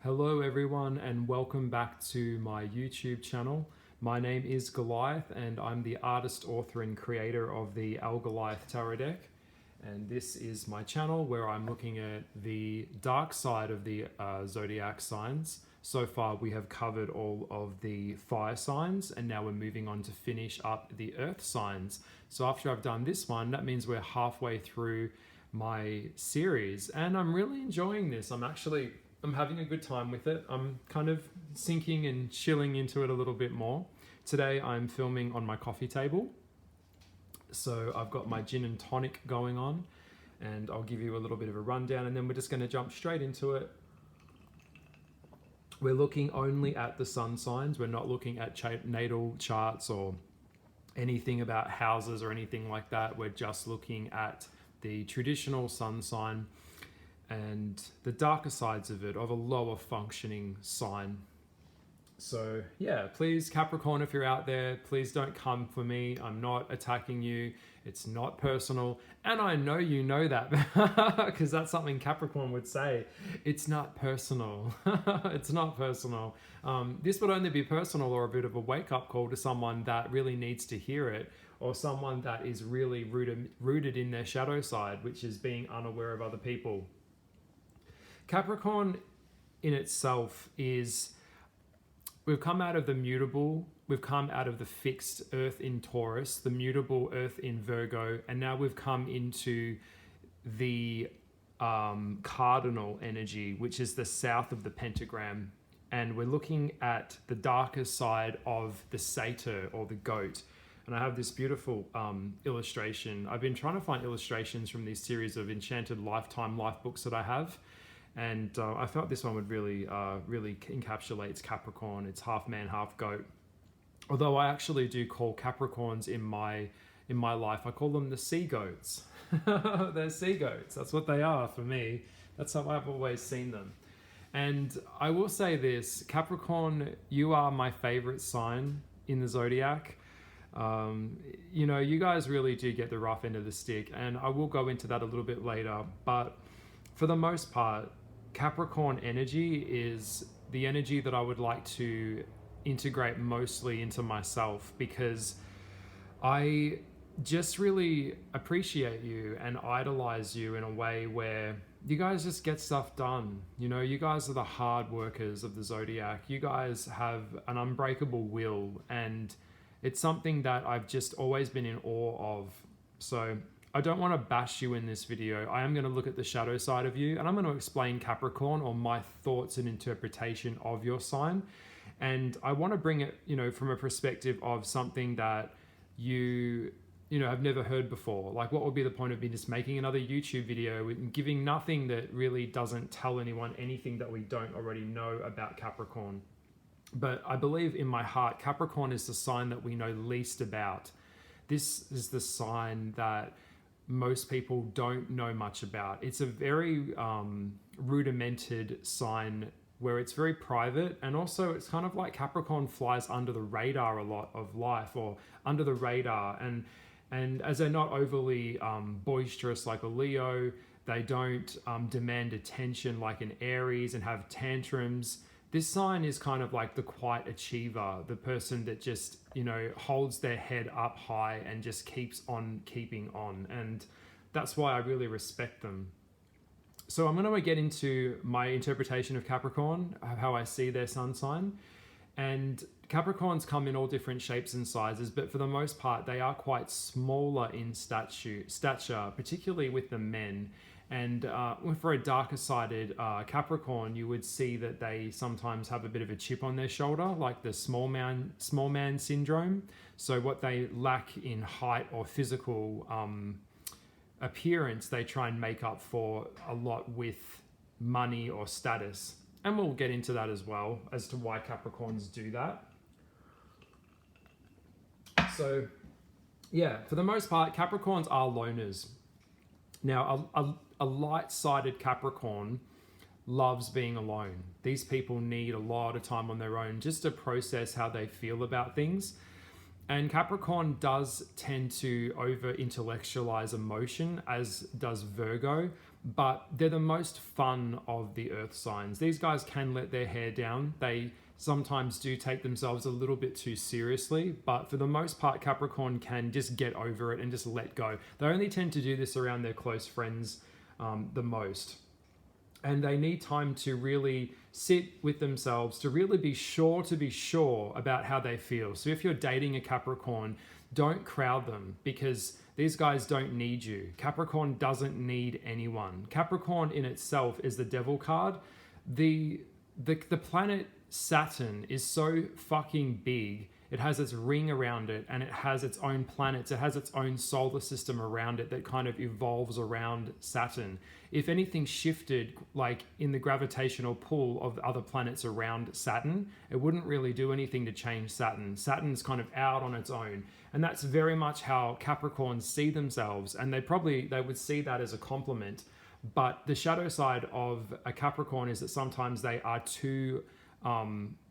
Hello everyone and welcome back to my YouTube channel. My name is Goliath and I'm the artist, author and creator of the Goliath Tarot deck. And this is my channel where I'm looking at the dark side of the zodiac signs. So far we have covered all of the fire signs and now we're moving on to finish up the earth signs. So after I've done this one, that means we're halfway through my series and I'm really enjoying this. I'm having a good time with it. I'm kind of sinking and chilling into it a little bit more. Today I'm filming on my coffee table. So I've got my gin and tonic going on and I'll give you a little bit of a rundown and then we're just going to jump straight into it. We're looking only at the sun signs. We're not looking at natal charts or anything about houses or anything like that. We're just looking at the traditional sun sign and the darker sides of it, of a lower functioning sign. So yeah, please Capricorn, if you're out there, please don't come for me. I'm not attacking you. It's not personal. And I know you know that because that's something Capricorn would say. It's not personal. It's not personal. This would only be personal or a bit of a wake-up call to someone that really needs to hear it, or someone that is really rooted in their shadow side, which is being unaware of other people. Capricorn in itself is, we've come out of the mutable, we've come out of the fixed earth in Taurus, the mutable earth in Virgo, and now we've come into the cardinal energy, which is the south of the pentagram. And we're looking at the darker side of the satyr or the goat. And I have this beautiful illustration. I've been trying to find illustrations from these series of Enchanted Lifetime life books that I have. And I felt this one would really encapsulates Capricorn. It's half man, half goat. Although I actually do call Capricorns in my life, I call them the sea goats. They're sea goats. That's what they are for me. That's how I've always seen them. And I will say this, Capricorn, you are my favorite sign in the zodiac. You know, you guys really do get the rough end of the stick, and I will go into that a little bit later. But for the most part, Capricorn energy is the energy that I would like to integrate mostly into myself, because I just really appreciate you and idolize you in a way where you guys just get stuff done. You know, you guys are the hard workers of the zodiac. You guys have an unbreakable will, and it's something that I've just always been in awe of. So I don't want to bash you in this video. I am going to look at the shadow side of you and I'm going to explain Capricorn, or my thoughts and interpretation of your sign. And I want to bring it, you know, from a perspective of something that you know, have never heard before. Like, what would be the point of me just making another YouTube video and giving nothing that really doesn't tell anyone anything that we don't already know about Capricorn? But I believe in my heart, Capricorn is the sign that we know least about. This is the sign that most people don't know much about. It's a very rudimented sign where it's very private, and also it's kind of like Capricorn flies under the radar a lot of life, or under the radar, and as they're not overly boisterous like a Leo, they don't demand attention like an Aries and have tantrums. This sign is kind of like the quiet achiever, the person that just, you know, holds their head up high and just keeps on keeping on. And that's why I really respect them. So I'm going to get into my interpretation of Capricorn, how I see their sun sign. And Capricorns come in all different shapes and sizes, but for the most part, they are quite smaller in stature, particularly with the men. And for a darker sided Capricorn, you would see that they sometimes have a bit of a chip on their shoulder, like the small man syndrome. So what they lack in height or physical appearance, they try and make up for a lot with money or status. And we'll get into that as well, as to why Capricorns do that. So yeah, for the most part, Capricorns are loners. Now, a light-sided Capricorn loves being alone. These people need a lot of time on their own just to process how they feel about things. And Capricorn does tend to over-intellectualize emotion, as does Virgo. but they're the most fun of the earth signs. These guys can let their hair down. They sometimes do take themselves a little bit too seriously, but for the most part, Capricorn can just get over it and just let go. They only tend to do this around their close friends the most. And they need time to really sit with themselves, to really be sure about how they feel. So if you're dating a Capricorn, don't crowd them, because these guys don't need you. Capricorn doesn't need anyone. Capricorn in itself is the devil card. The planet Saturn is so fucking big. It has its ring around it, and it has its own planets. It has its own solar system around it that kind of evolves around Saturn. If anything shifted, like in the gravitational pull of other planets around Saturn, it wouldn't really do anything to change Saturn. Saturn's kind of out on its own. And that's very much how Capricorns see themselves. And they would see that as a compliment. But the shadow side of a Capricorn is that sometimes they are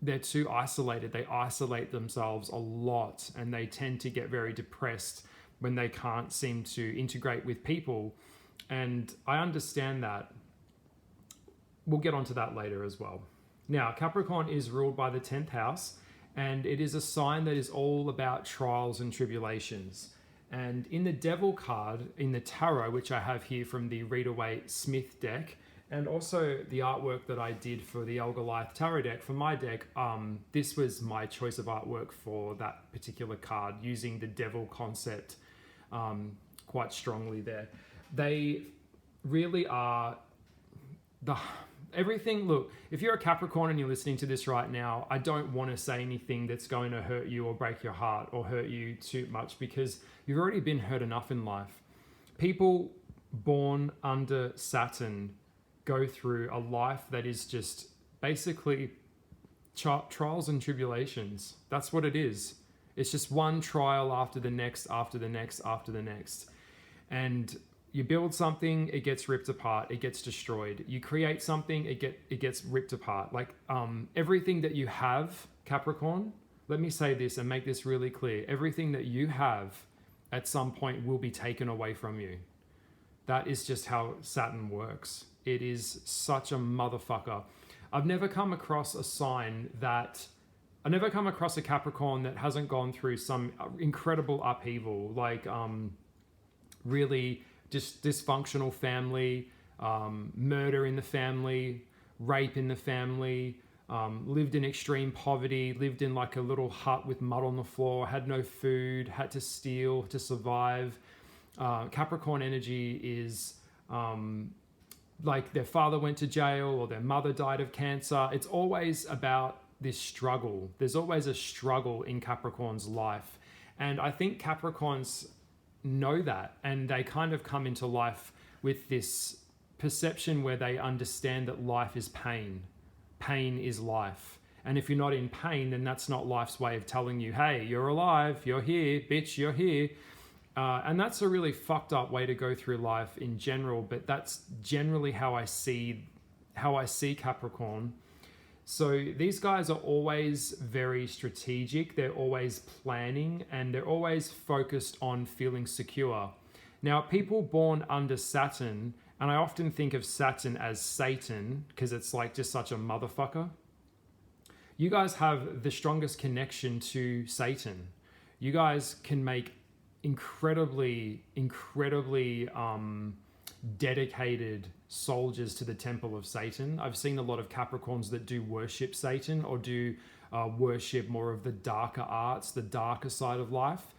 they're too isolated. They isolate themselves a lot, and they tend to get very depressed when they can't seem to integrate with people. And I understand that. We'll get onto that later as well. Now, Capricorn is ruled by the 10th house, and it is a sign that is all about trials and tribulations. And in the Devil card, in the Tarot, which I have here from the Rider-Waite-Smith deck, and also the artwork that I did for the Elgoliath Tarot deck, for my deck, this was my choice of artwork for that particular card, using the devil concept quite strongly there. They really are everything. Look, if you're a Capricorn and you're listening to this right now, I don't want to say anything that's going to hurt you or break your heart or hurt you too much, because you've already been hurt enough in life. People born under Saturn go through a life that is just basically trials and tribulations. That's what it is. It's just one trial after the next, after the next, after the next. And you build something, it gets ripped apart, it gets destroyed. You create something, it gets ripped apart. Like everything that you have, Capricorn, let me say this and make this really clear. Everything that you have at some point will be taken away from you. That is just how Saturn works. It is such a motherfucker. I've never come across a Capricorn that hasn't gone through some incredible upheaval, like really just dysfunctional family, murder in the family, rape in the family, lived in extreme poverty, lived in like a little hut with mud on the floor, had no food, had to steal to survive. Capricorn energy is like their father went to jail or their mother died of cancer. It's always about this struggle. There's always a struggle in Capricorn's life. And I think Capricorns know that, and they kind of come into life with this perception where they understand that life is pain. Pain is life. And if you're not in pain, then that's not life's way of telling you, hey, you're alive, you're here, bitch, you're here. And that's a really fucked up way to go through life in general, but that's generally how I see Capricorn. So these guys are always very strategic, they're always planning, and they're always focused on feeling secure. Now, people born under Saturn, and I often think of Saturn as Satan, because it's like just such a motherfucker. You guys have the strongest connection to Satan. You guys can make incredibly dedicated soldiers to the temple of Satan. I've seen a lot of Capricorns that do worship Satan or do worship more of the darker arts, the darker side of life.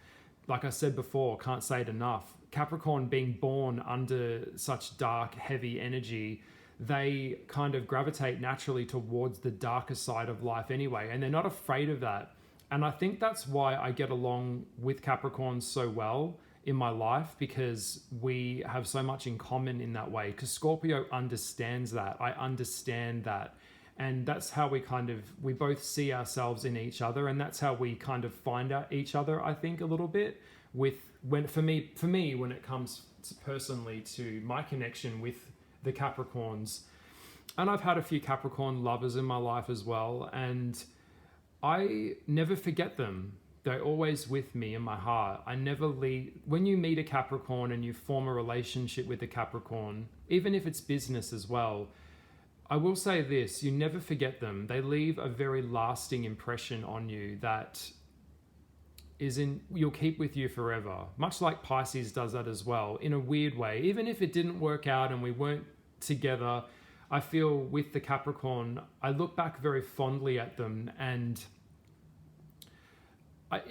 Like I said before, can't say it enough. Capricorn being born under such dark, heavy energy, they kind of gravitate naturally towards the darker side of life anyway, and they're not afraid of that. And I think that's why I get along with Capricorns so well in my life, because we have so much in common in that way. Because Scorpio understands that. I understand that. And that's how we both see ourselves in each other. And that's how we kind of find out each other, I think, a little bit. For me, when it comes personally to my connection with the Capricorns. And I've had a few Capricorn lovers in my life as well. And I never forget them. They're always with me in my heart. I never leave. When you meet a Capricorn and you form a relationship with a Capricorn, even if it's business as well. I will say this, you never forget them. They leave a very lasting impression on you that you'll keep with you forever. Much like Pisces does that as well, in a weird way. Even if it didn't work out and we weren't together, I feel with the Capricorn, I look back very fondly at them, and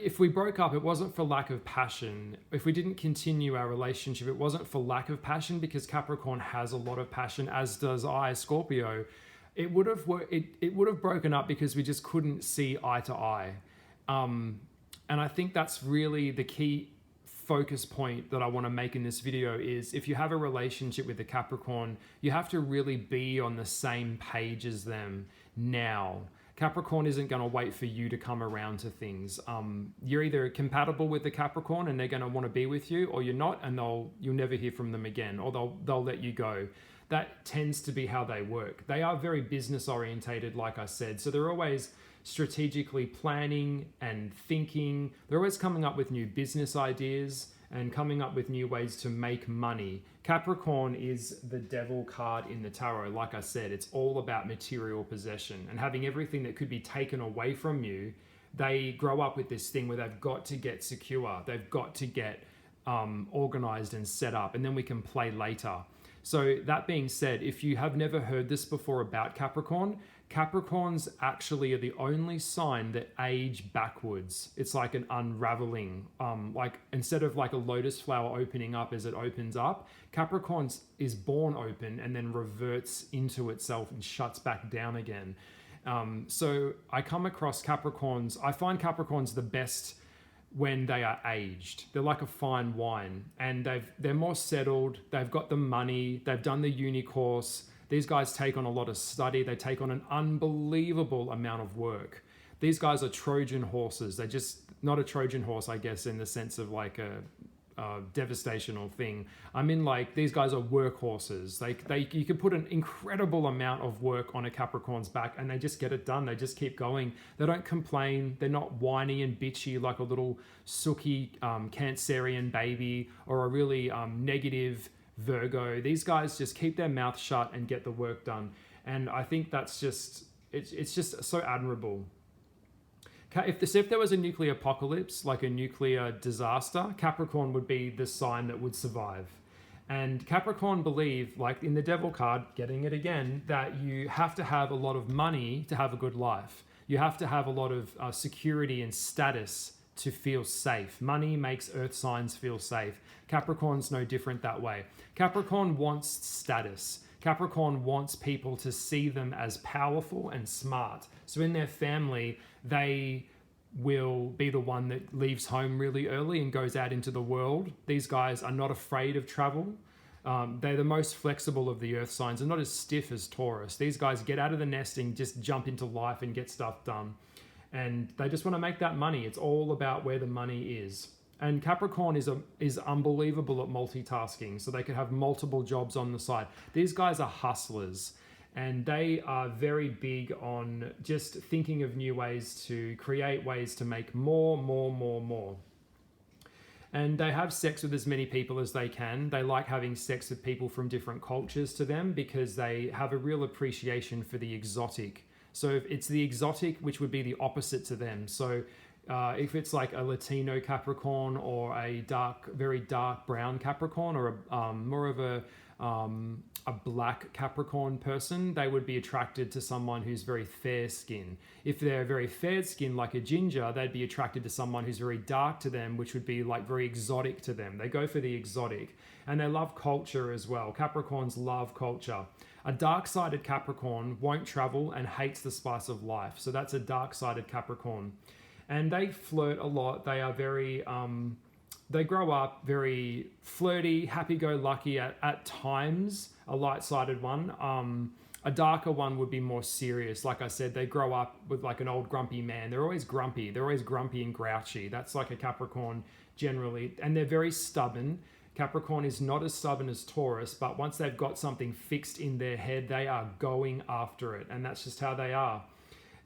if we broke up, it wasn't for lack of passion. If we didn't continue our relationship, it wasn't for lack of passion, because Capricorn has a lot of passion, as does I, Scorpio. It would have broken up because we just couldn't see eye to eye. And I think that's really the key focus point that I want to make in this video is, if you have a relationship with a Capricorn, you have to really be on the same page as them now. Capricorn isn't going to wait for you to come around to things. You're either compatible with the Capricorn and they're going to want to be with you, or you're not, and you'll never hear from them again, or they'll let you go. That tends to be how they work. They are very business orientated, like I said. So they're always strategically planning and thinking. They're always coming up with new business ideas and coming up with new ways to make money. Capricorn is the devil card in the tarot. Like I said, it's all about material possession and having everything that could be taken away from you. They grow up with this thing where they've got to get secure. They've got to get organized and set up, and then we can play later. So that being said, if you have never heard this before about Capricorn, Capricorns actually are the only sign that age backwards. It's like an unraveling. Like instead of like a lotus flower opening up as it opens up, Capricorns is born open and then reverts into itself and shuts back down again. So I come across Capricorns. I find Capricorns the best when they are aged. They're like a fine wine, and they're more settled. They've got the money. They've done the uni course. These guys take on a lot of study. They take on an unbelievable amount of work. These guys are Trojan horses. They're just not a Trojan horse, I guess, in the sense of like a devastational thing. I mean, like, these guys are workhorses. You can put an incredible amount of work on a Capricorn's back and they just get it done. They just keep going. They don't complain. They're not whiny and bitchy like a little sooky Cancerian baby or a really negative Virgo. These guys just keep their mouth shut and get the work done. And I think that's just, it's just so admirable. If there was a nuclear apocalypse, like a nuclear disaster, Capricorn would be the sign that would survive. And Capricorn believe, like in the devil card, getting it again, that you have to have a lot of money to have a good life. You have to have a lot of security and status to feel safe. Money makes earth signs feel safe. Capricorn's no different that way. Capricorn wants status. Capricorn wants people to see them as powerful and smart. So in their family, they will be the one that leaves home really early and goes out into the world. These guys are not afraid of travel. They're the most flexible of the earth signs and not as stiff as Taurus. These guys get out of the nest and just jump into life and get stuff done. And they just want to make that money. It's all about where the money is. And Capricorn is unbelievable at multitasking, so they could have multiple jobs on the side. These guys are hustlers, and they are very big on just thinking of new ways to create ways to make more. And they have sex with as many people as they can. They like having sex with people from different cultures to them because they have a real appreciation for the exotic. So it's the exotic, which would be the opposite to them. So if it's like a Latino Capricorn or a very dark brown Capricorn, or more of a black Capricorn person, they would be attracted to someone who's very fair skinned. If they're very fair skinned like a ginger, they'd be attracted to someone who's very dark to them, which would be like very exotic to them. They go for the exotic, and they love culture as well. Capricorns love culture. A dark-sided Capricorn won't travel and hates the spice of life. So that's a dark-sided Capricorn. And they flirt a lot. They are very, they grow up very flirty, happy-go-lucky at times, a light-sided one. A darker one would be more serious. Like I said, they grow up with like an old grumpy man. They're always grumpy. They're always grumpy and grouchy. That's like a Capricorn generally. And they're very stubborn. Capricorn is not as stubborn as Taurus, but once they've got something fixed in their head, they are going after it. And that's just how they are.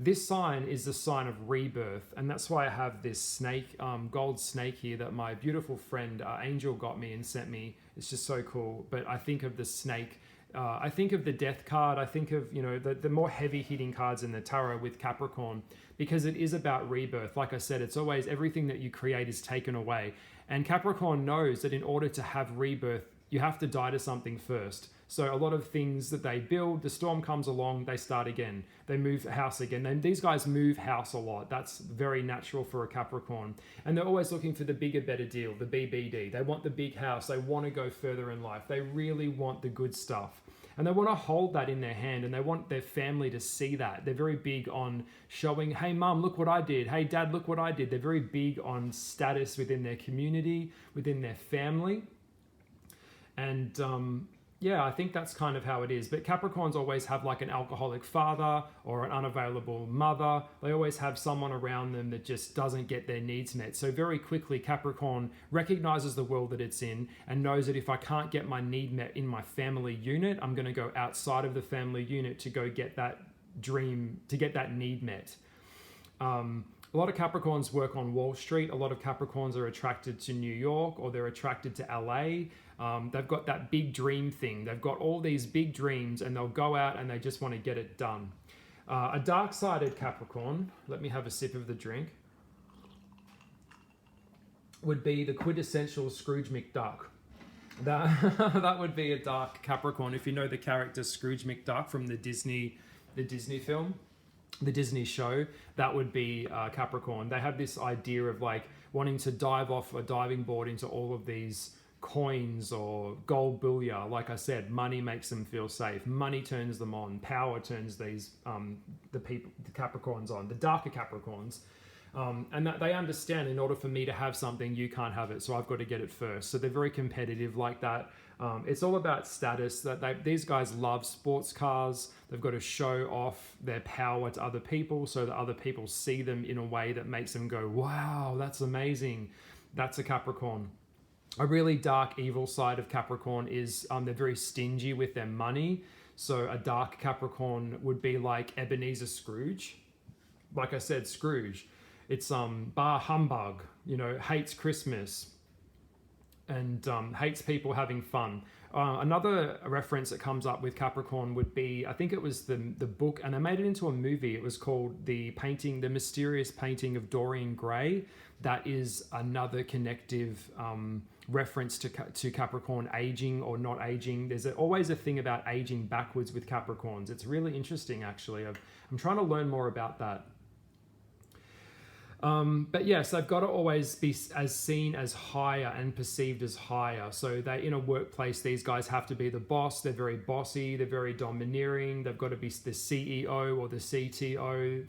This sign is the sign of rebirth, and that's why I have this snake, gold snake here that my beautiful friend Angel got me and sent me. It's just so cool. But I think of the snake, I think of the death card, I think of, you know, the more heavy hitting cards in the tarot with Capricorn, because it is about rebirth. Like I said, it's always everything that you create is taken away. And Capricorn knows that in order to have rebirth, you have to die to something first. So a lot of things that they build, the storm comes along, they start again. They move house again. And these guys move house a lot. That's very natural for a Capricorn. And they're always looking for the bigger, better deal, the BBD. They want the big house. They want to go further in life. They really want the good stuff. And they want to hold that in their hand, and they want their family to see that. They're very big on showing, hey, mum, look what I did. Hey, dad, look what I did. They're very big on status within their community, within their family. And yeah, I think that's kind of how it is. But Capricorns always have like an alcoholic father or an unavailable mother. They always have someone around them that just doesn't get their needs met. So very quickly, Capricorn recognizes the world that it's in and knows that if I can't get my need met in my family unit, I'm going to go outside of the family unit to go get that dream, to get that need met. A lot of Capricorns work on Wall Street. A lot of Capricorns are attracted to New York, or they're attracted to LA. They've got that big dream thing. They've got all these big dreams, and they'll go out and they just want to get it done. A dark-sided Capricorn, let me have a sip of the drink, would be the quintessential Scrooge McDuck. That would be a dark Capricorn. If you know the character Scrooge McDuck from the Disney film, the Disney show, that would be Capricorn. They have this idea of like wanting to dive off a diving board into all of these coins or gold bullion. Like I said, money makes them feel safe. Money turns them on. Power turns these the Capricorns on. The darker Capricorns. And that they understand, in order for me to have something, you can't have it, so I've got to get it first. So they're very competitive like that. It's all about status. These guys love sports cars. They've got to show off their power to other people so that other people see them in a way that makes them go, wow, that's amazing. That's a Capricorn. A really dark, evil side of Capricorn is they're very stingy with their money. So a dark Capricorn would be like Ebenezer Scrooge. Like I said, Scrooge. It's bar humbug, you know, hates Christmas and hates people having fun. Another reference that comes up with Capricorn would be, I think it was the book, and they made it into a movie. It was called The Mysterious Painting of Dorian Gray. That is another connective reference to Capricorn aging or not aging. There's always a thing about aging backwards with Capricorns. It's really interesting, actually. I'm trying to learn more about that. But yes, they've got to always be as seen as higher and perceived as higher. So they, in a workplace, these guys have to be the boss. They're very bossy. They're very domineering. They've got to be the CEO or the CTO.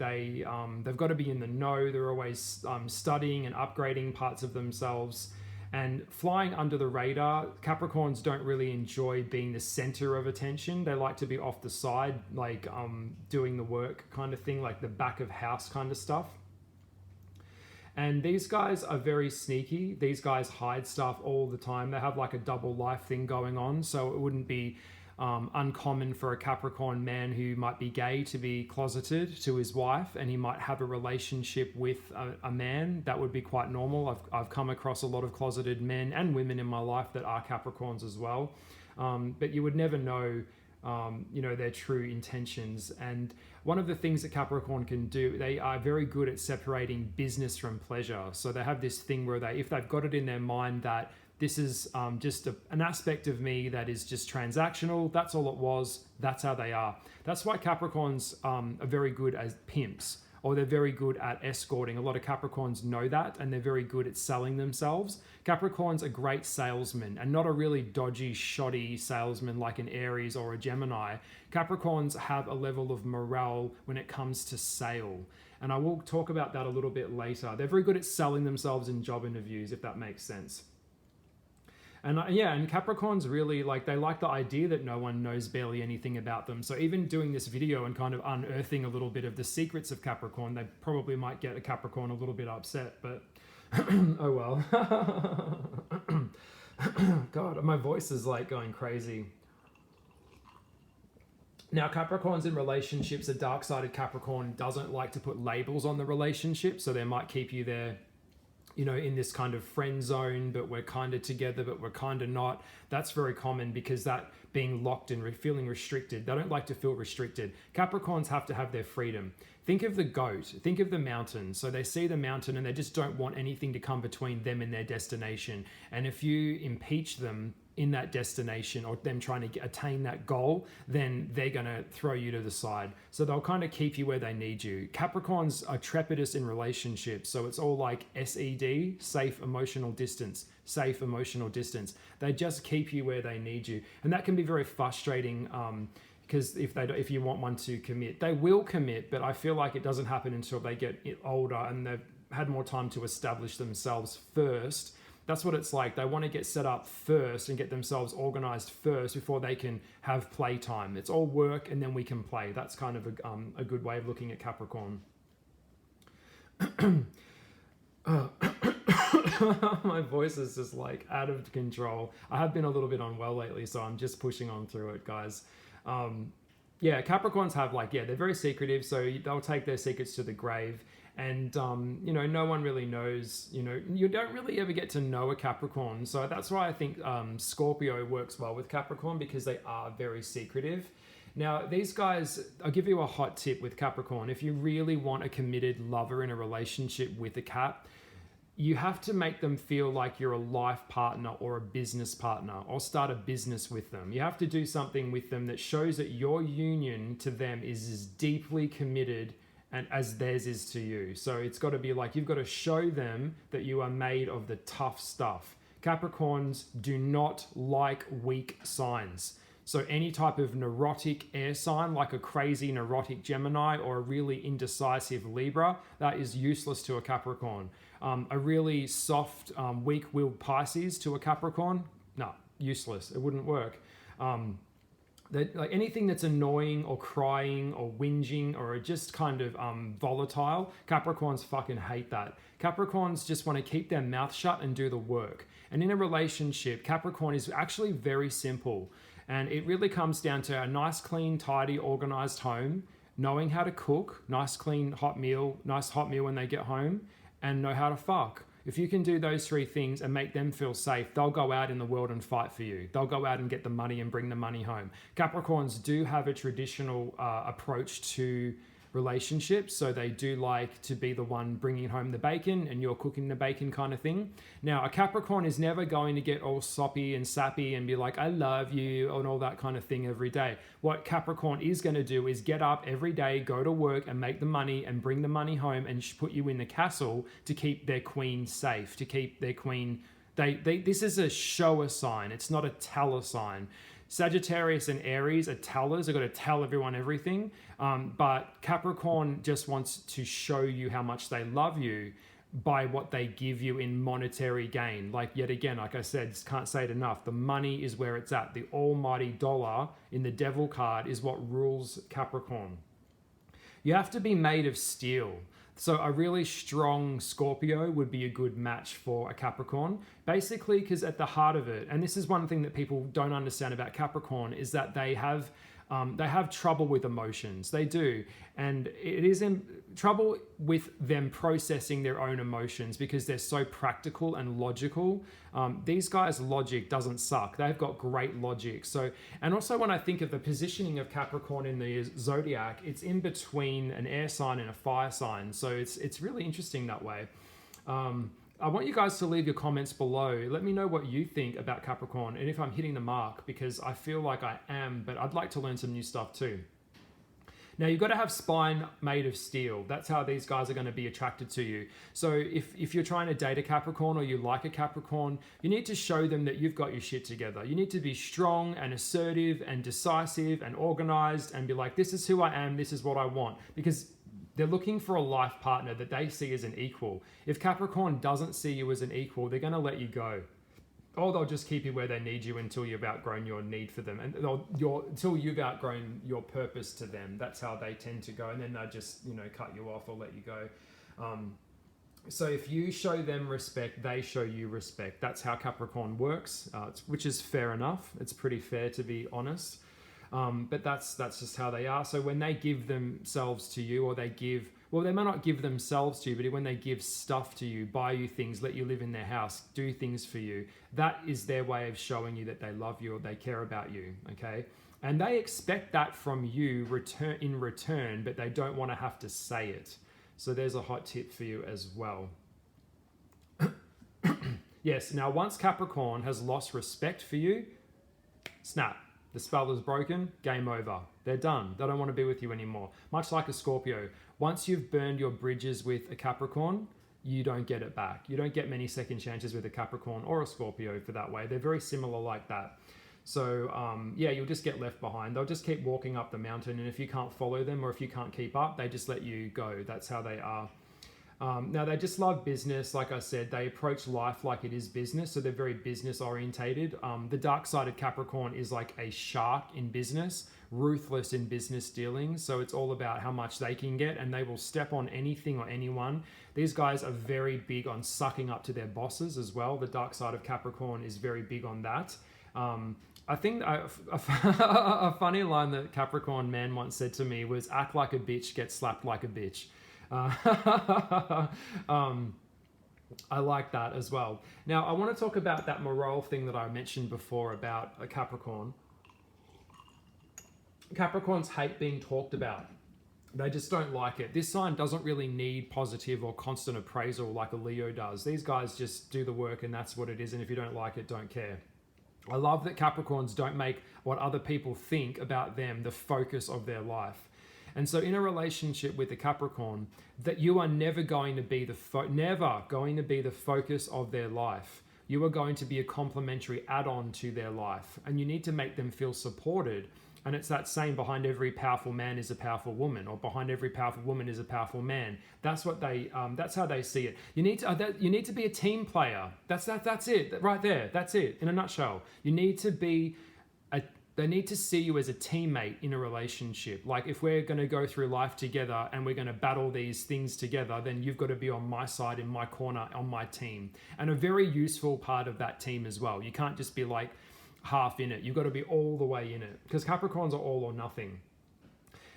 They've got to be in the know. They're always studying and upgrading parts of themselves. And flying under the radar, Capricorns don't really enjoy being the center of attention. They like to be off the side, like doing the work kind of thing, like the back of house kind of stuff. And these guys are very sneaky. These guys hide stuff all the time. They have like a double life thing going on. So it wouldn't be uncommon for a Capricorn man who might be gay to be closeted to his wife, and he might have a relationship with a man. That would be quite normal. I've come across a lot of closeted men and women in my life that are Capricorns as well. But you would never know their true intentions. And one of the things that Capricorn can do, they are very good at separating business from pleasure. So they have this thing where if they've got it in their mind that this is just an aspect of me that is just transactional, that's all it was, that's how they are. That's why Capricorns are very good as pimps, or they're very good at escorting. A lot of Capricorns know that, and they're very good at selling themselves. Capricorns are great salesmen, and not a really dodgy, shoddy salesman like an Aries or a Gemini. Capricorns have a level of morale when it comes to sale. And I will talk about that a little bit later. They're very good at selling themselves in job interviews, if that makes sense. And and Capricorns really they like the idea that no one knows barely anything about them. So even doing this video and kind of unearthing a little bit of the secrets of Capricorn, they probably might get a Capricorn a little bit upset, but oh well. God, my voice is like going crazy. Now, Capricorns in relationships, a dark-sided Capricorn doesn't like to put labels on the relationship, so they might keep you there, you know, in this kind of friend zone, but we're kind of together, but we're kind of not. That's very common because that being locked and feeling restricted, they don't like to feel restricted. Capricorns have to have their freedom. Think of the goat, think of the mountain. So they see the mountain and they just don't want anything to come between them and their destination. And if you impeach them in that destination or them trying to attain that goal, then they're going to throw you to the side. So they'll kind of keep you where they need you. Capricorns are trepidous in relationships. So it's all like SED, safe emotional distance, safe emotional distance. They just keep you where they need you. And that can be very frustrating, because if you want one to commit, they will commit, but I feel like it doesn't happen until they get older and they've had more time to establish themselves first. That's what it's like. They want to get set up first and get themselves organized first before they can have playtime. It's all work and then we can play. That's kind of a good way of looking at Capricorn. My voice is just like out of control. I have been a little bit unwell lately, so I'm just pushing on through it, guys. Yeah, Capricorns have they're very secretive, so they'll take their secrets to the grave. And, you know, no one really knows, you know, you don't really ever get to know a Capricorn. So that's why I think Scorpio works well with Capricorn, because they are very secretive. Now, these guys, I'll give you a hot tip with Capricorn. If you really want a committed lover in a relationship with a Cap, you have to make them feel like you're a life partner or a business partner, or start a business with them. You have to do something with them that shows that your union to them is as deeply committed and as theirs is to you. So it's got to be like, you've got to show them that you are made of the tough stuff. Capricorns do not like weak signs. So any type of neurotic air sign, like a crazy neurotic Gemini or a really indecisive Libra, that is useless to a Capricorn. A really soft, weak-willed Pisces to a Capricorn, no, useless. It wouldn't work. Like anything that's annoying or crying or whinging or just kind of volatile, Capricorns fucking hate that. Capricorns just want to keep their mouth shut and do the work. And in a relationship, Capricorn is actually very simple. And it really comes down to a nice, clean, tidy, organized home, knowing how to cook, nice, clean, hot meal when they get home, and know how to fuck. If you can do those three things and make them feel safe, they'll go out in the world and fight for you. They'll go out and get the money and bring the money home. Capricorns do have a traditional approach to relationships, so they do like to be the one bringing home the bacon and you're cooking the bacon kind of thing. Now, a Capricorn is never going to get all soppy and sappy and be like, I love you, and all that kind of thing every day. What Capricorn is going to do is get up every day, go to work and make the money and bring the money home and put you in the castle to keep their queen safe, to keep their queen. This is a shower sign. It's not a teller sign. Sagittarius and Aries are tellers. They've got to tell everyone everything. But Capricorn just wants to show you how much they love you by what they give you in monetary gain. Like, yet again, like I said, can't say it enough. The money is where it's at. The almighty dollar in the devil card is what rules Capricorn. You have to be made of steel. So a really strong Scorpio would be a good match for a Capricorn, basically because at the heart of it, and this is one thing that people don't understand about Capricorn, is that they have trouble with emotions. They do. And it is in trouble with them processing their own emotions because they're so practical and logical. These guys' logic doesn't suck. They've got great logic. So, and also when I think of the positioning of Capricorn in the zodiac, it's in between an air sign and a fire sign. So it's really interesting that way. I want you guys to leave your comments below. Let me know what you think about Capricorn and if I'm hitting the mark, because I feel like I am, but I'd like to learn some new stuff too. Now, you've got to have spine made of steel. That's how these guys are going to be attracted to you. So if you're trying to date a Capricorn or you like a Capricorn, you need to show them that you've got your shit together. You need to be strong and assertive and decisive and organized and be like, this is who I am, this is what I want. Because they're looking for a life partner that they see as an equal. If Capricorn doesn't see you as an equal, they're going to let you go. Or they'll just keep you where they need you until you've outgrown your need for them. And until you've outgrown your purpose to them. That's how they tend to go. And then they'll just, cut you off or let you go. So if you show them respect, they show you respect. That's how Capricorn works, which is fair enough. It's pretty fair, to be honest. But that's just how they are. So when they give themselves to you, or they might not give themselves to you, but when they give stuff to you, buy you things, let you live in their house, do things for you, that is their way of showing you that they love you or they care about you, okay? And they expect that from you in return, but they don't want to have to say it. So there's a hot tip for you as well. Yes, now once Capricorn has lost respect for you, snap. The spell is broken, game over. They're done. They don't want to be with you anymore. Much like a Scorpio. Once you've burned your bridges with a Capricorn, you don't get it back. You don't get many second chances with a Capricorn or a Scorpio for that way. They're very similar like that. So yeah, you'll just get left behind. They'll just keep walking up the mountain, and if you can't follow them or if you can't keep up, they just let you go. That's how they are. Now, they just love business. Like I said, they approach life like it is business, so they're very business orientated. The dark side of Capricorn is like a shark in business, ruthless in business dealings. So it's all about how much they can get, and they will step on anything or anyone. These guys are very big on sucking up to their bosses as well. The dark side of Capricorn is very big on that. I think a funny line that Capricorn man once said to me was, act like a bitch, get slapped like a bitch. I like that as well. Now, I want to talk about that morale thing that I mentioned before about a Capricorn. Capricorns hate being talked about. They just don't like it. This sign doesn't really need positive or constant appraisal like a Leo does. These guys just do the work and that's what it is. And if you don't like it, don't care. I love that Capricorns don't make what other people think about them the focus of their life. And so in a relationship with a Capricorn, that you are never going to be the focus of their life. You are going to be a complementary add-on to their life. And you need to make them feel supported. And it's that saying, behind every powerful man is a powerful woman, or behind every powerful woman is a powerful man. That's what that's how they see it. You need to be a team player. That's it right there. That's it in a nutshell. You need to be they need to see you as a teammate in a relationship. Like if we're going to go through life together and we're going to battle these things together, then you've got to be on my side, in my corner, on my team. And a very useful part of that team as well. You can't just be like half in it. You've got to be all the way in it, because Capricorns are all or nothing.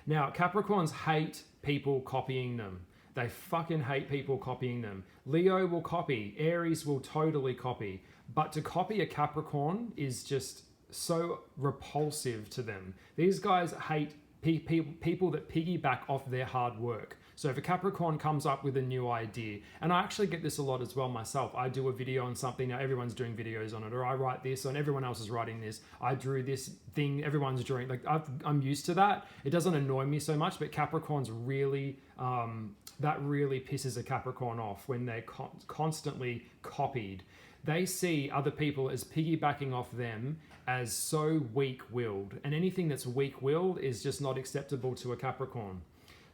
Now, Capricorns hate people copying them. They fucking hate people copying them. Leo will copy. Aries will totally copy. But to copy a Capricorn is just so repulsive to them. These guys hate people that piggyback off their hard work. So if a Capricorn comes up with a new idea, and I actually get this a lot as well myself. I do a video on something, now everyone's doing videos on it, or I write this and everyone else is writing this. I drew this thing, everyone's drawing. Like I'm used to that. It doesn't annoy me so much, but Capricorns really, that really pisses a Capricorn off when they're constantly copied. They see other people as piggybacking off them as so weak-willed. And anything that's weak-willed is just not acceptable to a Capricorn.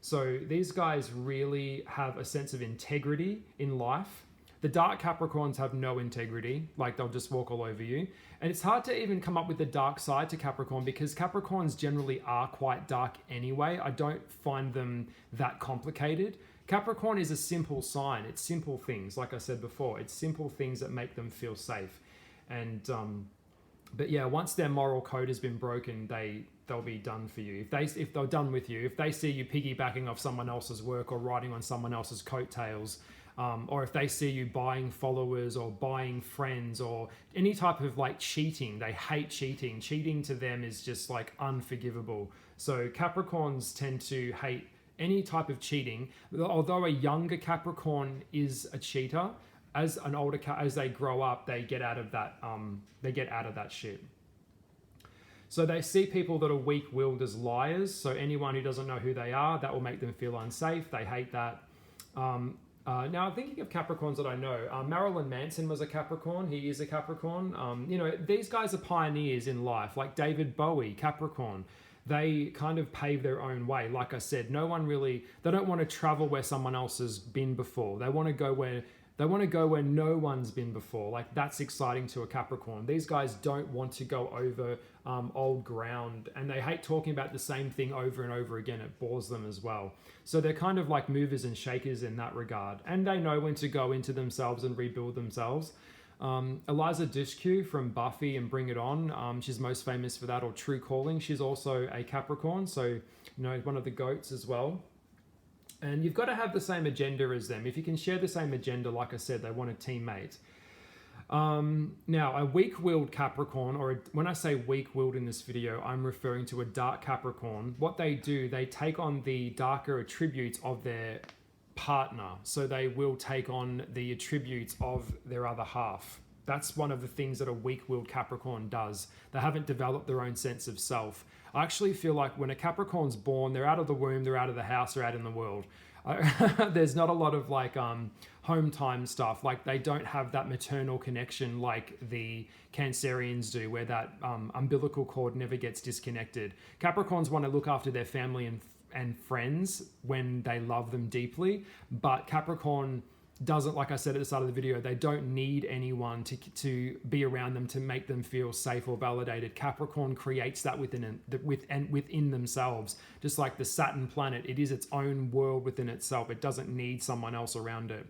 So these guys really have a sense of integrity in life. The dark Capricorns have no integrity, like they'll just walk all over you. And it's hard to even come up with the dark side to Capricorn, because Capricorns generally are quite dark anyway. I don't find them that complicated. Capricorn is a simple sign. It's simple things, like I said before. It's simple things that make them feel safe. And but yeah, once their moral code has been broken, they'll be done for you. If they're done with you, if they see you piggybacking off someone else's work or riding on someone else's coattails, or if they see you buying followers or buying friends or any type of like cheating, they hate cheating. Cheating to them is just like unforgivable. So Capricorns tend to hate any type of cheating. Although a younger Capricorn is a cheater, as they grow up, they get out of that. They get out of that shit. So they see people that are weak-willed as liars. So anyone who doesn't know who they are, that will make them feel unsafe. They hate that. Now I'm thinking of Capricorns that I know. Marilyn Manson was a Capricorn. He is a Capricorn. These guys are pioneers in life, like David Bowie, Capricorn. They kind of pave their own way. Like I said, they don't want to travel where someone else has been before. They want to go where no one's been before. Like that's exciting to a Capricorn. These guys don't want to go over old ground, and they hate talking about the same thing over and over again. It bores them as well. So they're kind of like movers and shakers in that regard. And they know when to go into themselves and rebuild themselves. Eliza Dushku from Buffy and Bring It On, she's most famous for that, or True Calling. She's also a Capricorn, so you know, one of the goats as well. And you've got to have the same agenda as them. If you can share the same agenda, like I said, they want a teammate. Now, a weak-willed Capricorn, or when I say weak-willed in this video, I'm referring to a dark Capricorn. What they do, they take on the darker attributes of their partner. So they will take on the attributes of their other half. That's one of the things that a weak-willed Capricorn does. They haven't developed their own sense of self. I actually feel like when a Capricorn's born, they're out of the womb, they're out of the house, they're out in the world. There's not a lot of like home time stuff. Like they don't have that maternal connection like the Cancerians do, where that umbilical cord never gets disconnected. Capricorns want to look after their family and friends when they love them deeply, but Capricorn doesn't, like I said at the start of the video, they don't need anyone to be around them to make them feel safe or validated. Capricorn creates that within themselves. Just like the Saturn planet, it is its own world within itself. It doesn't need someone else around it.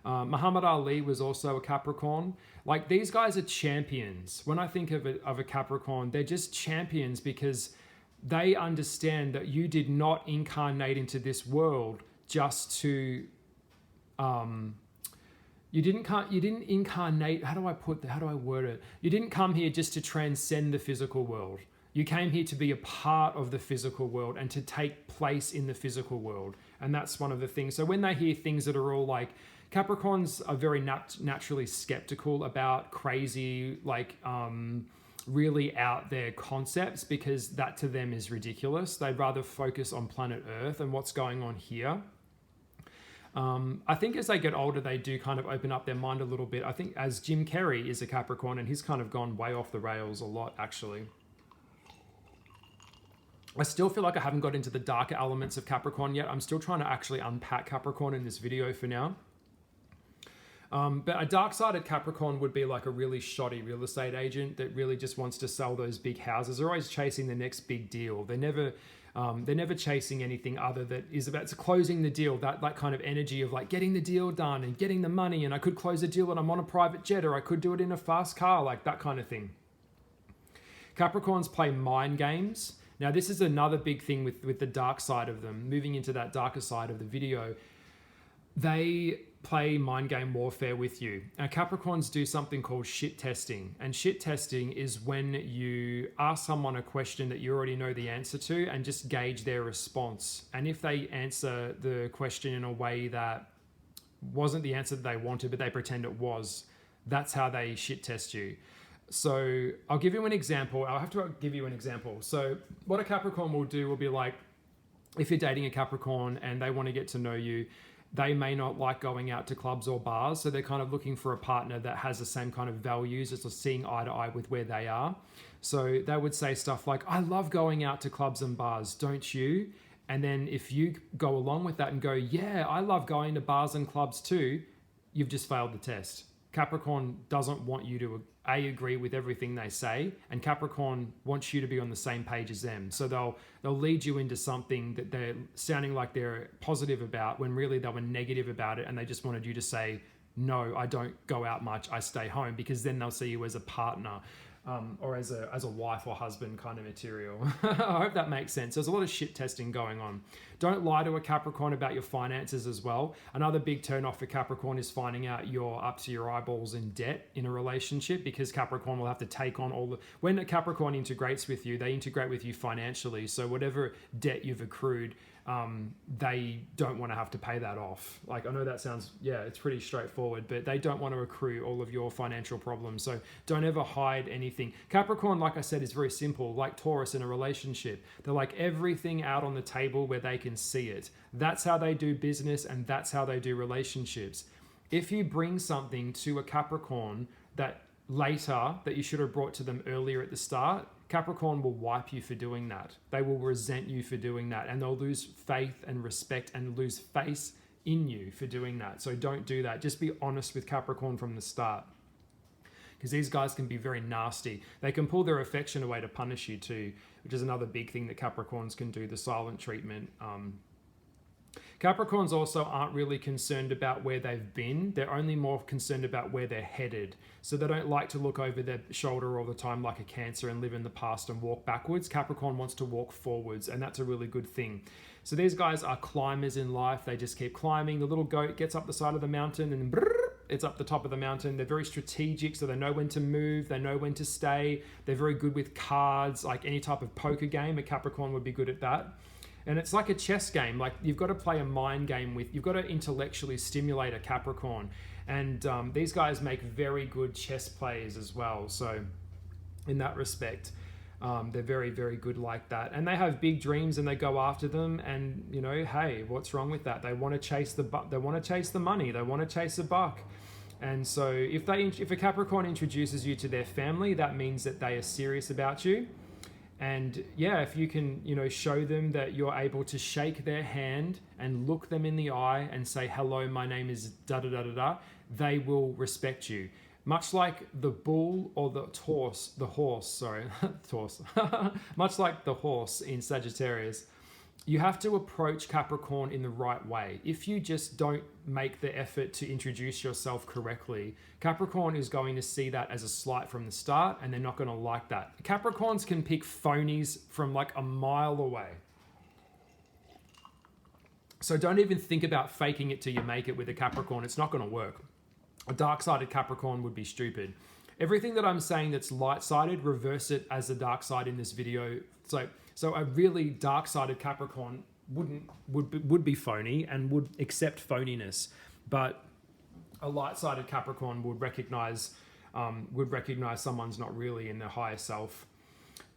Muhammad Ali was also a Capricorn. Like these guys are champions. When I think of a Capricorn, they're just champions because they understand that you did not incarnate into this world just to you didn't incarnate, how do I word it? You didn't come here just to transcend the physical world. You came here to be a part of the physical world and to take place in the physical world. And that's one of the things. So when they hear things that are all like, Capricorns are very naturally skeptical about crazy, like really out there concepts, because that to them is ridiculous. They'd rather focus on planet Earth and what's going on here. I think as they get older, they do kind of open up their mind a little bit. I think as Jim Carrey is a Capricorn, and he's kind of gone way off the rails a lot, actually. I still feel like I haven't got into the darker elements of Capricorn yet. I'm still trying to actually unpack Capricorn in this video for now. But a dark-sided Capricorn would be like a really shoddy real estate agent that really just wants to sell those big houses. They're always chasing the next big deal. They're never chasing anything other that is about closing the deal. That kind of energy of like getting the deal done and getting the money, and I could close a deal and I'm on a private jet, or I could do it in a fast car, like that kind of thing. Capricorns play mind games. Now this is another big thing with the dark side of them. Moving into that darker side of the video, they play mind game warfare with you. Now, Capricorns do something called shit testing. And shit testing is when you ask someone a question that you already know the answer to and just gauge their response. And if they answer the question in a way that wasn't the answer that they wanted, but they pretend it was, that's how they shit test you. So I'll give you an example. I'll have to give you an example. So what a Capricorn will do will be like, if you're dating a Capricorn and they want to get to know you, they may not like going out to clubs or bars. So they're kind of looking for a partner that has the same kind of values, as seeing eye to eye with where they are. So they would say stuff like, I love going out to clubs and bars, don't you? And then if you go along with that and go, yeah, I love going to bars and clubs too, you've just failed the test. Capricorn doesn't want you to agree with everything they say, and Capricorn wants you to be on the same page as them. So they'll lead you into something that they're sounding like they're positive about when really they were negative about it, and they just wanted you to say, no, I don't go out much, I stay home, because then they'll see you as a partner. Or as a wife or husband kind of material. I hope that makes sense. There's a lot of shit testing going on. Don't lie to a Capricorn about your finances as well. Another big turn off for Capricorn is finding out you're up to your eyeballs in debt in a relationship, because Capricorn will have to take on when a Capricorn integrates with you, they integrate with you financially. So whatever debt you've accrued, they don't want to have to pay that off. Like, I know that sounds, it's pretty straightforward, but they don't want to accrue all of your financial problems. So don't ever hide anything. Capricorn, like I said, is very simple, like Taurus in a relationship. They're like everything out on the table where they can see it. That's how they do business, and that's how they do relationships. If you bring something to a Capricorn that you should have brought to them earlier at the start, Capricorn will wipe you for doing that. They will resent you for doing that, and they'll lose faith and respect and lose faith in you for doing that. So don't do that. Just be honest with Capricorn from the start, because these guys can be very nasty. They can pull their affection away to punish you too, which is another big thing that Capricorns can do, the silent treatment. Capricorns also aren't really concerned about where they've been. They're only more concerned about where they're headed. So they don't like to look over their shoulder all the time like a Cancer and live in the past and walk backwards. Capricorn wants to walk forwards, and that's a really good thing. So these guys are climbers in life. They just keep climbing. The little goat gets up the side of the mountain and it's up the top of the mountain. They're very strategic, so they know when to move. They know when to stay. They're very good with cards, like any type of poker game. A Capricorn would be good at that. And it's like a chess game. Like you've got to play a mind game you've got to intellectually stimulate a Capricorn. And these guys make very good chess players as well. So in that respect, they're very, very good like that. And they have big dreams and they go after them. And you know, hey, what's wrong with that? They want to chase they want to chase the money. They want to chase a buck. And so if a Capricorn introduces you to their family, that means that they are serious about you. And yeah, if you can, you know, show them that you're able to shake their hand and look them in the eye and say, hello, my name is da da da da da, they will respect you. Much like the bull or the horse, much like the horse in Sagittarius, you have to approach Capricorn in the right way. If you just don't make the effort to introduce yourself correctly, Capricorn is going to see that as a slight from the start, and they're not going to like that. Capricorns can pick phonies from like a mile away. So don't even think about faking it till you make it with a Capricorn. It's not going to work. A dark-sided Capricorn would be stupid. Everything that I'm saying that's light-sided, reverse it as a dark side in this video. So a really dark-sided Capricorn would be phony and would accept phoniness, but a light-sided Capricorn would recognize someone's not really in their higher self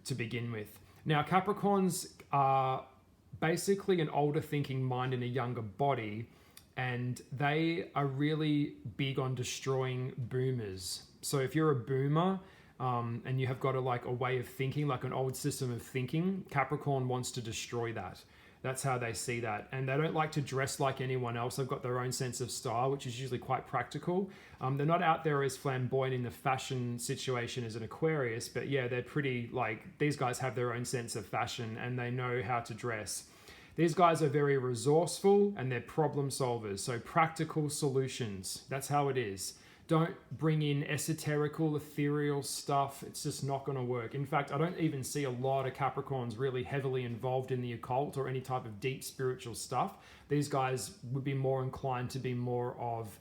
to begin with. Now, Capricorns are basically an older thinking mind in a younger body, and they are really big on destroying boomers. So if you're a boomer, and you have got a way of thinking, like an old system of thinking, Capricorn wants to destroy that. That's how they see that. And they don't like to dress like anyone else. They've got their own sense of style, which is usually quite practical. They're not out there as flamboyant in the fashion situation as an Aquarius, but yeah, they're pretty these guys have their own sense of fashion and they know how to dress. These guys are very resourceful and they're problem solvers. So practical solutions, that's how it is. Don't bring in esoterical, ethereal stuff. It's just not going to work. In fact, I don't even see a lot of Capricorns really heavily involved in the occult or any type of deep spiritual stuff. These guys would be more inclined to be more of,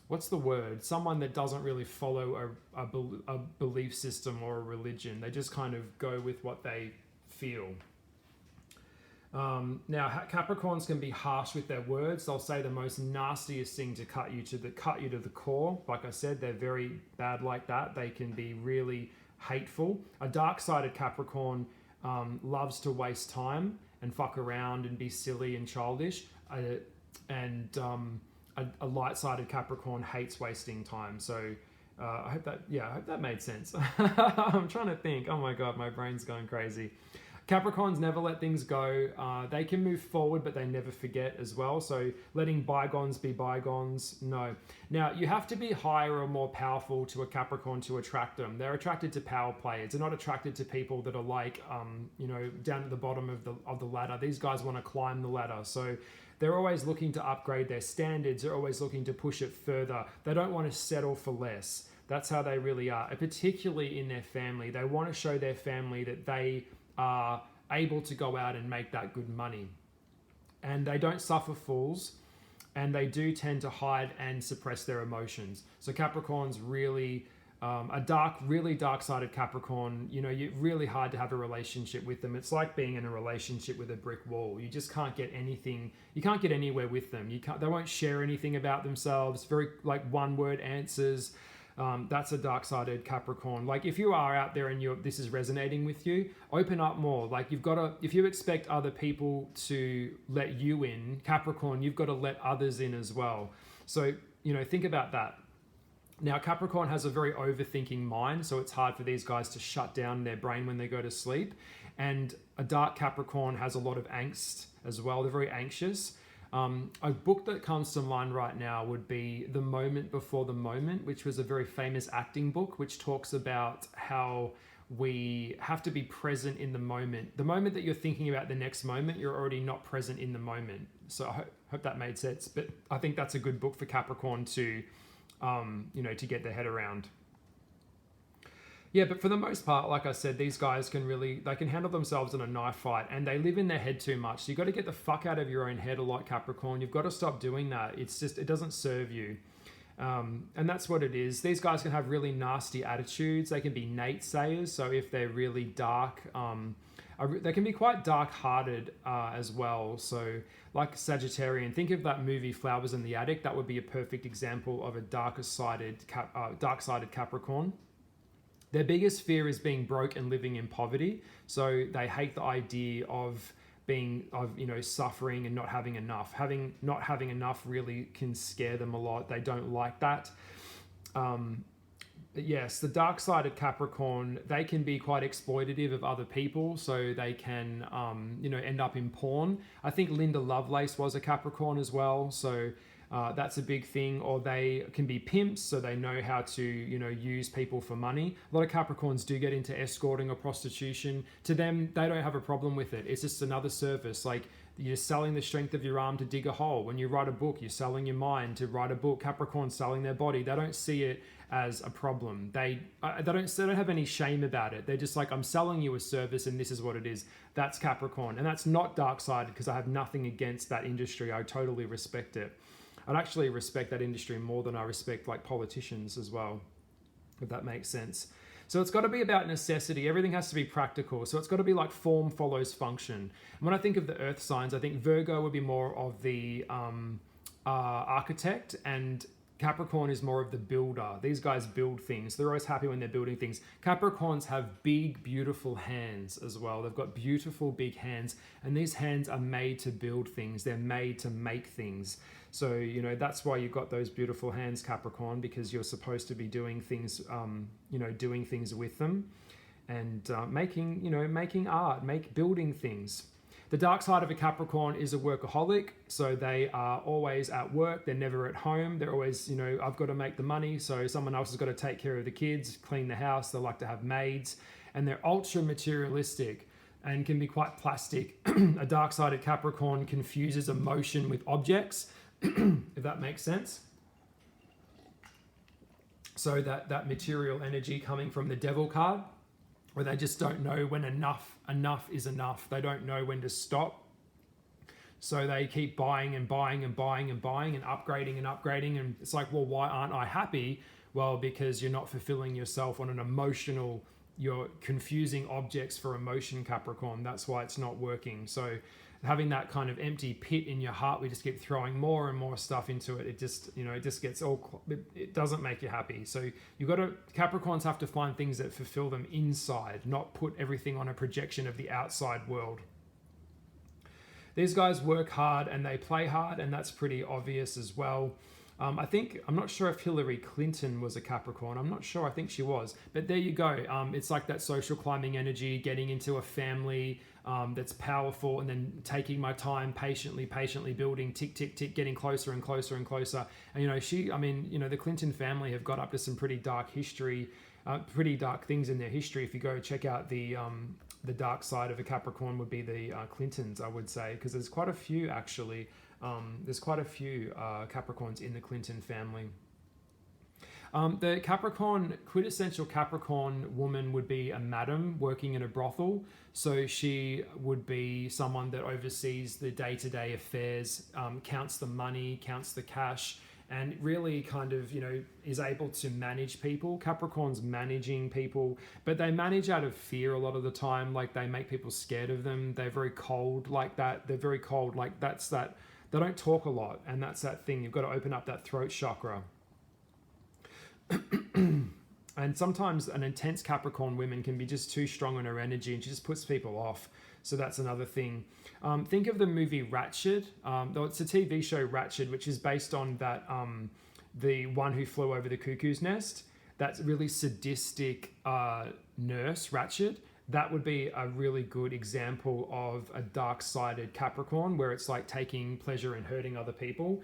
what's the word? Someone that doesn't really follow a belief system or a religion. They just kind of go with what they feel. Now, Capricorns can be harsh with their words. They'll say the most nastiest thing to cut you to the core. Like I said, they're very bad like that. They can be really hateful. A dark-sided Capricorn loves to waste time and fuck around and be silly and childish. A light-sided Capricorn hates wasting time. So I hope that made sense. I'm trying to think. Oh my God, my brain's going crazy. Capricorns never let things go. They can move forward, but they never forget as well. So letting bygones be bygones, no. Now, you have to be higher or more powerful to a Capricorn to attract them. They're attracted to power players. They're not attracted to people that are down at the bottom of the ladder. These guys want to climb the ladder. So they're always looking to upgrade their standards. They're always looking to push it further. They don't want to settle for less. That's how they really are. And particularly in their family. They want to show their family that they are able to go out and make that good money. And they don't suffer fools, and they do tend to hide and suppress their emotions. So Capricorn's really, really dark-sided Capricorn, you're really hard to have a relationship with them. It's like being in a relationship with a brick wall. You just can't get anything, you can't get anywhere with them. They won't share anything about themselves, very one-word answers. That's a dark-sided Capricorn. If you are out there and this is resonating with you, open up more. If you expect other people to let you in, Capricorn, you've got to let others in as well. So, think about that. Now, Capricorn has a very overthinking mind, so it's hard for these guys to shut down their brain when they go to sleep. And a dark Capricorn has a lot of angst as well. They're very anxious. A book that comes to mind right now would be The Moment Before the Moment, which was a very famous acting book, which talks about how we have to be present in the moment. The moment that you're thinking about the next moment, you're already not present in the moment. So I hope that made sense. But I think that's a good book for Capricorn to, to get their head around. Yeah, but for the most part, like I said, these guys they can handle themselves in a knife fight, and they live in their head too much. So you've got to get the fuck out of your own head a lot, Capricorn. You've got to stop doing that. It doesn't serve you. And that's what it is. These guys can have really nasty attitudes. They can be naysayers. So if they're really dark, they can be quite dark-hearted as well. So like Sagittarian, think of that movie Flowers in the Attic. That would be a perfect example of a dark-sided Capricorn. Their biggest fear is being broke and living in poverty. So they hate the idea of suffering and not having enough. Not having enough really can scare them a lot. They don't like that. But yes, the dark-sided Capricorn, they can be quite exploitative of other people. So they can, end up in porn. I think Linda Lovelace was a Capricorn as well. So that's a big thing. Or they can be pimps, so they know how to, use people for money. A lot of Capricorns do get into escorting or prostitution. To them, they don't have a problem with it. It's just another service. Like, you're selling the strength of your arm to dig a hole. When you write a book, you're selling your mind to write a book. Capricorns selling their body. They don't see it as a problem. They don't have any shame about it. They're just like, I'm selling you a service and this is what it is. That's Capricorn. And that's not dark-sided, because I have nothing against that industry. I totally respect it. I'd actually respect that industry more than I respect like politicians as well, if that makes sense. So it's got to be about necessity. Everything has to be practical. So it's got to be like form follows function. And when I think of the earth signs, I think Virgo would be more of the architect, and Capricorn is more of the builder. These guys build things. They're always happy when they're building things. Capricorns have big, beautiful hands as well. They've got beautiful, big hands. And these hands are made to build things. They're made to make things. So, that's why you've got those beautiful hands, Capricorn, because you're supposed to be doing things, doing things with them and making art, building things. The dark side of a Capricorn is a workaholic. So they are always at work. They're never at home. They're always, I've got to make the money. So someone else has got to take care of the kids, clean the house. They like to have maids, and they're ultra materialistic and can be quite plastic. A dark-sided Capricorn confuses emotion with objects, if that makes sense. So that material energy coming from the Devil card, where they just don't know when enough is enough. They don't know when to stop. So they keep buying and buying and buying and buying and upgrading and upgrading. And it's like, well, why aren't I happy? Well, because you're not fulfilling yourself on an emotional, you're confusing objects for emotion, Capricorn. That's why it's not working. So having that kind of empty pit in your heart, we just keep throwing more and more stuff into it. It just, it just gets it doesn't make you happy. So Capricorns have to find things that fulfill them inside, not put everything on a projection of the outside world. These guys work hard and they play hard, and that's pretty obvious as well. I'm not sure if Hillary Clinton was a Capricorn. I'm not sure. I think she was. But there you go. It's like that social climbing energy, getting into a family that's powerful, and then taking my time, patiently building, tick, tick, tick, getting closer and closer and closer. And, the Clinton family have got up to some pretty dark history, pretty dark things in their history. If you go check out the dark side of a Capricorn would be the Clintons, I would say, because there's quite a few actually. There's quite a few Capricorns in the Clinton family. The quintessential Capricorn woman would be a madam working in a brothel. So she would be someone that oversees the day-to-day affairs, counts the money, counts the cash, and really kind of, is able to manage people. Capricorn's managing people, but they manage out of fear a lot of the time. Like, they make people scared of them. They're very cold like that. They're very cold. Like, that's that. They don't talk a lot, and that's that thing. You've got to open up that throat chakra. And sometimes an intense Capricorn woman can be just too strong in her energy, and she just puts people off. So that's another thing. Think of the movie Ratched. It's a TV show, Ratched, which is based on that the One Who Flew Over the Cuckoo's Nest. That's really sadistic nurse, Ratched. that would be a really good example of a dark-sided Capricorn, where it's like taking pleasure in hurting other people.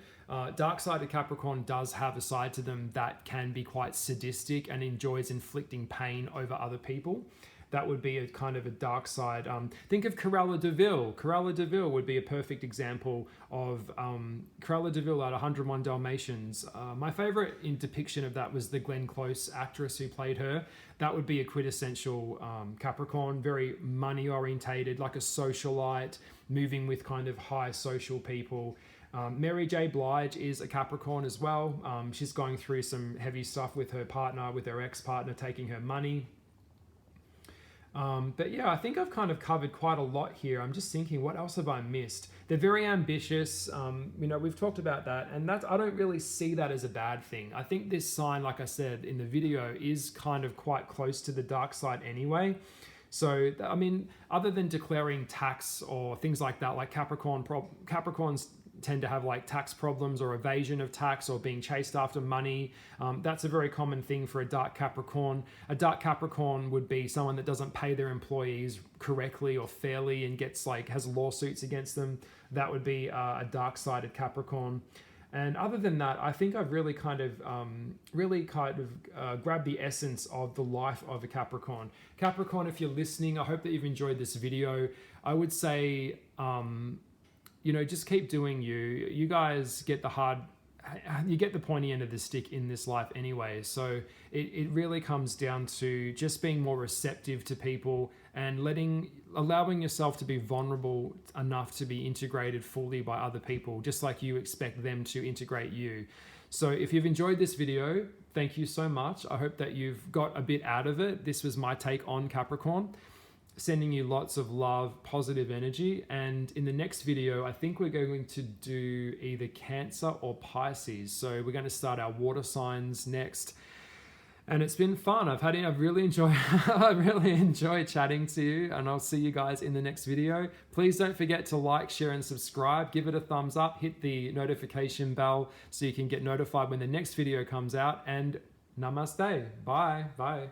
Dark-sided Capricorn does have a side to them that can be quite sadistic and enjoys inflicting pain over other people. That would be a kind of a dark side. Think of Cruella de Vil. Cruella de Vil would be a perfect example of Cruella de Vil at 101 Dalmatians. My favorite in depiction of that was the Glenn Close actress who played her. That would be a quintessential Capricorn, very money orientated, like a socialite, moving with kind of high social people. Mary J. Blige is a Capricorn as well. She's going through some heavy stuff with her partner, with her ex-partner taking her money. But yeah, I think I've kind of covered quite a lot here. I'm just thinking, what else have I missed? They're very ambitious. You know, we've talked about that, and that's, I don't really see that as a bad thing. I think this sign, like I said in the video, is kind of quite close to the dark side anyway. So, I mean, other than declaring tax or things like that, like Capricorns tend to have like tax problems or evasion of tax or being chased after money. That's a very common thing for a dark Capricorn. A dark Capricorn would be someone that doesn't pay their employees correctly or fairly and gets like, has lawsuits against them. That would be a dark-sided Capricorn. And other than that, I think I've really kind of grabbed the essence of the life of a Capricorn. Capricorn, if you're listening, I hope that you've enjoyed this video. I would say, you know, just keep doing you. You guys get you get the pointy end of the stick in this life anyway. So it really comes down to just being more receptive to people and allowing yourself to be vulnerable enough to be integrated fully by other people, just like you expect them to integrate you. So if you've enjoyed this video, thank you so much. I hope that you've got a bit out of it. This was my take on Capricorn. Sending you lots of love, positive energy. And in the next video, I think we're going to do either Cancer or Pisces. So we're going to start our water signs next. And it's been fun. I've really enjoyed chatting to you, and I'll see you guys in the next video. Please don't forget to like, share, and subscribe. Give it a thumbs up, hit the notification bell so you can get notified when the next video comes out. And namaste. Bye. Bye.